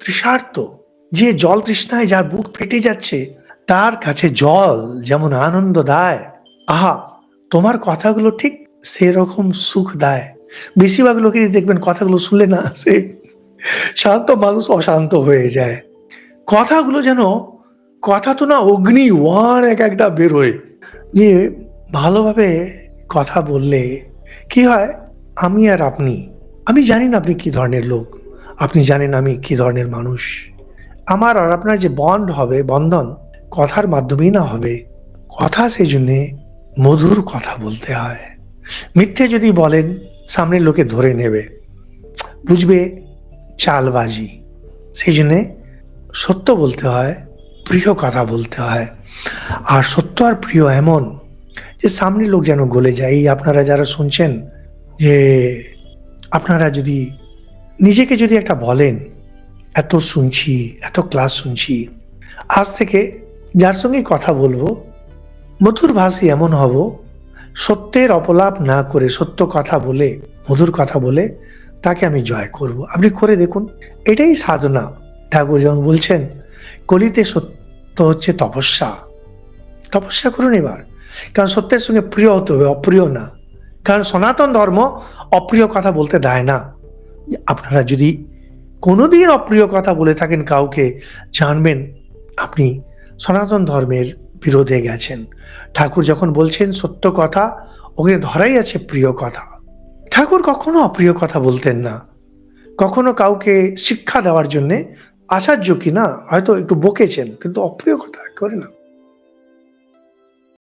তৃষার্ত, যে জল তৃষ্ণায় যার বুক ফেটে যাচ্ছে, তার কাছে জল যেমন আনন্দ দেয়, আহা, তোমার কথাগুলো ঠিক সেরকম সুখ দেয়। বেশিরভাগ লোকেরই দেখবেন কথাগুলো শুনলে না, সে শান্ত মানুষ অশান্ত হয়ে যায়। কথাগুলো যেন, কথা তো না অগ্নি ওয়ান এক একটা বেরোয়। যে ভালোভাবে কথা বললে কি হয়, আমি আর আপনি, আমি জানি না আপনি কি ধরনের লোক, আপনি জানেন আমি কি ধরনের মানুষ। আমার আর আপনার যে বন্ড হবে, বন্ধন, কথার মাধ্যমেই না হবে। কথা সেই জন্যে মধুর কথা বলতে হয়। মিথ্যে যদি বলেন, সামনের লোকে ধরে নেবে, বুঝবে চালবাজি। সেই জন্যে সত্য বলতে হয়, প্রিয় কথা বলতে হয়। আর সত্য আর প্রিয় এমন যে সামনের লোক যেন গলে যায়। এই আপনারা যারা শুনছেন, যে আপনারা যদি নিজেকে যদি একটা বলেন, এত শুনছি, এত ক্লাস শুনছি, আজ থেকে যার সঙ্গে কথা বলবো, মধুর ভাষী এমন হব, সত্যের অপলাপ না করে সত্য কথা বলে, মধুর কথা বলে তাকে আমি জয় করব। আপনি করে দেখুন, এটাই সাধনা। ঠাকুর যেমন বলছেন, কলিতে সত্য হচ্ছে তপস্যা। তপস্যা করুন এবার, কারণ সত্যের সঙ্গে প্রিয় হতে হবে, অপ্রিয় না। কারণ সনাতন ধর্ম অপ্রিয় কথা বলতে দেয় না। আপনারা যদি কোনোদিন অপ্রিয় কথা বলে থাকেন কাউকে, জানবেন আপনি সনাতন ধর্মের বিরোধে গেছেন। ঠাকুর যখন বলছেন সত্য কথা, ওখানে ধরাই আছে প্রিয় কথা। ঠাকুর কখনো অপ্রিয় কথা বলতেন না। কখনো কাউকে শিক্ষা দেওয়ার জন্যে, আচার্য কিনা হয়তো একটু বকেছেন, কিন্তু অপ্রিয় কথা করে না।